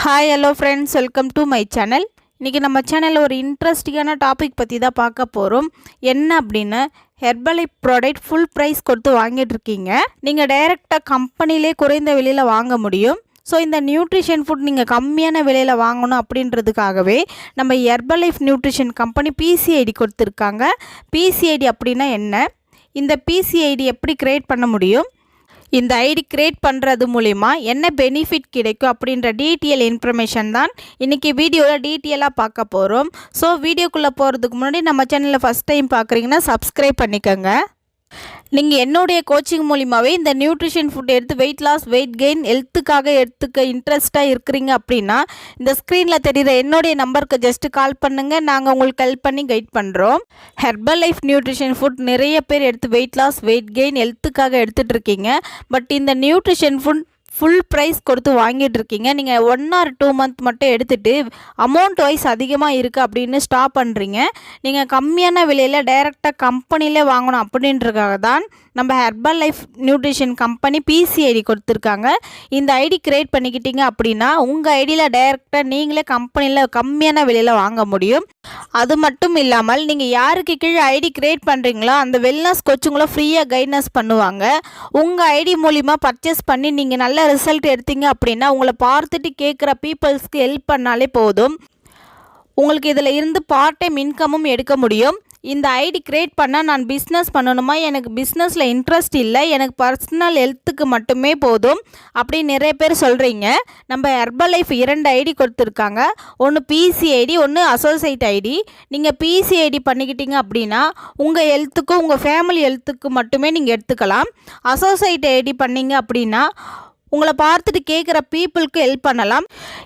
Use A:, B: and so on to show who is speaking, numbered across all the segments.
A: Hi hello friends, welcome to my channel. இன்றைக்கி நம்ம சேனலில் ஒரு இன்ட்ரெஸ்டிங்கான டாபிக் பற்றி தான் பார்க்க போகிறோம். என்ன அப்படின்னு, ஹெர்பலைஃப் ப்ராடக்ட் ஃபுல் ப்ரைஸ் கொடுத்து வாங்கிட்டுருக்கீங்க. நீங்கள் டைரெக்டாக கம்பெனிலே குறைந்த விலையில் வாங்க முடியும். ஸோ இந்த நியூட்ரிஷன் ஃபுட் நீங்கள் கம்மியான விலையில் வாங்கணும் அப்படின்றதுக்காகவே நம்ம ஹெர்பலைஃப் நியூட்ரிஷன் கம்பெனி பிசிஐடி கொடுத்துருக்காங்க. பிசிஐடி அப்படின்னா என்ன, இந்த பிசிஐடி எப்படி க்ரியேட் பண்ண முடியும், இந்த ஐடி க்ரியேட் பண்ணுறது மூலிமா என்ன பெனிஃபிட் கிடைக்கும் அப்படின்ற டீட்டெயில் இன்ஃபர்மேஷன் தான் இன்றைக்கி வீடியோவில் டீட்டெயிலாக பார்க்க போகிறோம். ஸோ வீடியோக்குள்ளே போகிறதுக்கு முன்னாடி நம்ம சேனலில் ஃபஸ்ட் டைம் பார்க்குறீங்கன்னா சப்ஸ்கிரைப் பண்ணிக்கோங்க. நீங்கள் என்னுடைய கோச்சிங் மூலிமாவே இந்த நியூட்ரிஷன் ஃபுட் எடுத்து வெயிட் லாஸ், வெயிட் கெயின், ஹெல்த்துக்காக எடுத்துக்க இன்ட்ரெஸ்ட்டாக இருக்கிறீங்க அப்படின்னா இந்த ஸ்க்ரீனில் தெரிகிற என்னுடைய நம்பருக்கு ஜஸ்ட்டு கால் பண்ணுங்கள். நாங்கள் உங்களுக்கு ஹெல்ப் பண்ணி கைட் பண்ணுறோம். ஹெர்பலைஃப் நியூட்ரிஷன் ஃபுட் நிறைய பேர் எடுத்து வெயிட் லாஸ், வெயிட் கெயின், ஹெல்த்துக்காக எடுத்துகிட்டு இருக்கீங்க. பட் இந்த நியூட்ரிஷன் ஃபுட் ஃபுல் ப்ரைஸ் கொடுத்து வாங்கிட்டு இருக்கீங்க. நீங்கள் 1 or 2 month மட்டும் எடுத்துகிட்டு அமௌண்ட் வைஸ் அதிகமாக இருக்குது அப்படின்னு ஸ்டாப் பண்ணுறீங்க. நீங்கள் கம்மியான விலையில் டைரெக்டாக கம்பெனிலே வாங்கணும் அப்படின்றதுக்காக தான் நம்ம ஹெர்பலைஃப் நியூட்ரிஷன் கம்பெனி பிசிஐடி கொடுத்துருக்காங்க. இந்த ஐடி க்ரியேட் பண்ணிக்கிட்டீங்க அப்படின்னா உங்கள் ஐடியில் டைரெக்டாக நீங்களே கம்பெனியில் கம்மியான விலையில் வாங்க முடியும். அது மட்டும் இல்லாமல் நீங்கள் யாருக்கு கீழே ஐடி க்ரியேட் பண்ணுறீங்களோ அந்த வெல்னஸ் கோச்சுங்களும் ஃப்ரீயாக கைட்னஸ் பண்ணுவாங்க. உங்கள் ஐடி மூலிமா பர்ச்சேஸ் பண்ணி நீங்கள் நல்ல ரிசல்ட் எடுத்தீங்க அப்படின்னா உங்களை பார்த்துட்டு கேட்குற பீப்புள்ஸ்க்கு ஹெல்ப் பண்ணாலே போதும். உங்களுக்கு இதில் இருந்து பார்ட் டைம் இன்கமும் எடுக்க முடியும். இந்த ஐடி க்ரியேட் பண்ணால் நான் பிஸ்னஸ் பண்ணணுமா, எனக்கு பிஸ்னஸில் இன்ட்ரெஸ்ட் இல்லை, எனக்கு பர்சனல் ஹெல்த்துக்கு மட்டுமே போதும் அப்படின்னு நிறைய பேர் சொல்கிறீங்க. நம்ம ஹெர்பலைஃப் 2 ஐடி கொடுத்துருக்காங்க. ஒன்று பிசிஐடி, ஒன்று அசோசியேட் ஐடி. நீங்கள் பிசிஐடி பண்ணிக்கிட்டீங்க அப்படின்னா உங்கள் ஹெல்த்துக்கும் உங்கள் ஃபேமிலி ஹெல்த்துக்கு மட்டுமே நீங்கள் எடுத்துக்கலாம். அசோசியேட் ஐடி பண்ணிங்க அப்படின்னா உங்களை பார்த்துட்டு கேட்குற பீப்புளுக்கு ஹெல்ப் பண்ணலாம்.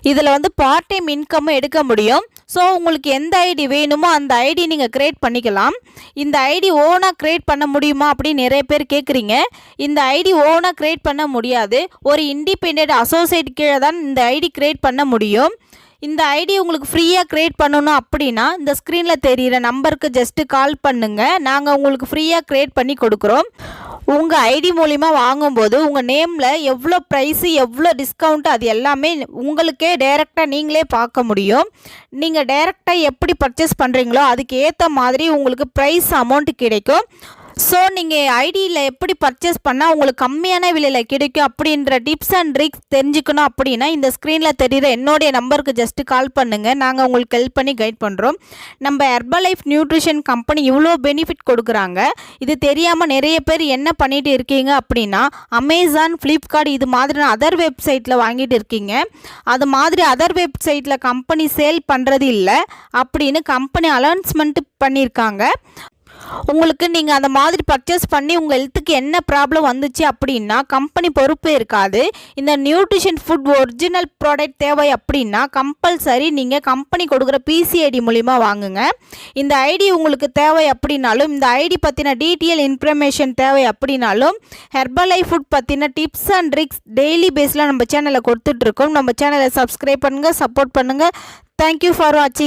A: இதில் பார்ட் டைம் இன்கம்மும் எடுக்க முடியும். ஸோ உங்களுக்கு எந்த ஐடி வேணுமோ அந்த ஐடி நீங்கள் க்ரியேட் பண்ணிக்கலாம். இந்த ஐடி ஓனாக க்ரியேட் பண்ண முடியுமா அப்படின்னு நிறைய பேர் கேட்குறீங்க. இந்த ஐடி ஓனாக க்ரியேட் பண்ண முடியாது. ஒரு இண்டிபெண்டன்ட் அசோசியேட் கீழே தான் இந்த ஐடி க்ரியேட் பண்ண முடியும். இந்த ஐடி உங்களுக்கு ஃப்ரீயாக க்ரியேட் பண்ணணும் அப்படின்னா இந்த ஸ்க்ரீனில் தெரிகிற நம்பருக்கு ஜஸ்ட்டு கால் பண்ணுங்கள். நாங்கள் உங்களுக்கு ஃப்ரீயாக க்ரியேட் பண்ணி கொடுக்குறோம். உங்கள் ஐடி மூலிமா வாங்கும்போது உங்கள் நேமில் எவ்வளோ ப்ரைஸு, எவ்வளோ டிஸ்கவுண்ட்டு, அது எல்லாமே உங்களுக்கே டைரெக்டாக நீங்களே பார்க்க முடியும். நீங்கள் டைரெக்டாக எப்படி பர்ச்சேஸ் பண்ணுறீங்களோ அதுக்கு ஏற்ற மாதிரி உங்களுக்கு ப்ரைஸ் அமௌண்ட்டு கிடைக்கும். ஸோ நீங்கள் ஐடியில் எப்படி பர்ச்சேஸ் பண்ணால் உங்களுக்கு கம்மியான விலையில் கிடைக்கும் அப்படின்ற டிப்ஸ் அண்ட் ட்ரிக்ஸ் தெரிஞ்சுக்கணும் அப்படின்னா இந்த ஸ்க்ரீனில் தெரிகிற என்னுடைய நம்பருக்கு ஜஸ்ட்டு கால் பண்ணுங்கள். நாங்கள் உங்களுக்கு ஹெல்ப் பண்ணி கைட் பண்ணுறோம். நம்ம ஹெர்பலைஃப் நியூட்ரிஷன் கம்பெனி இவ்வளோ பெனிஃபிட் கொடுக்குறாங்க. இது தெரியாமல் நிறைய பேர் என்ன பண்ணிட்டு இருக்கீங்க அப்படின்னா அமேசான், ஃப்ளிப்கார்ட் இது மாதிரி அதர் வெப்சைட்டில் வாங்கிட்டு இருக்கீங்க. அது மாதிரி அதர் வெப்சைட்டில் கம்பெனி சேல் பண்ணுறது இல்லை அப்படின்னு கம்பெனி அனௌன்ஸ்மெண்ட் பண்ணியிருக்காங்க. உங்களுக்கு நீங்கள் அந்த மாதிரி பர்ச்சேஸ் பண்ணி உங்கள் ஹெல்த்துக்கு என்ன ப்ராப்ளம் வந்துச்சு அப்படின்னா கம்பெனி பொறுப்பே இருக்காது. இந்த நியூட்ரிஷன் ஃபுட் ஒரிஜினல் ப்ராடக்ட் தேவை அப்படின்னா கம்பல்சரி நீங்கள் கம்பெனி கொடுக்குற பிசிஐடி மூலிமா வாங்குங்க. இந்த ஐடி உங்களுக்கு தேவை அப்படின்னாலும், இந்த ஐடி பற்றின டீட்டெயில் இன்ஃபர்மேஷன் தேவை அப்படின்னாலும், ஹெர்பலைஃப் ஃபுட் பற்றின டிப்ஸ் அண்ட் ட்ரிக்ஸ் டெய்லி பேஸில் நம்ம சேனலில் கொடுத்துட்ருக்கோம். நம்ம சேனலை சப்ஸ்கிரைப் பண்ணுங்கள், சப்போர்ட் பண்ணுங்கள். தேங்க்யூ ஃபார் வாட்சிங்.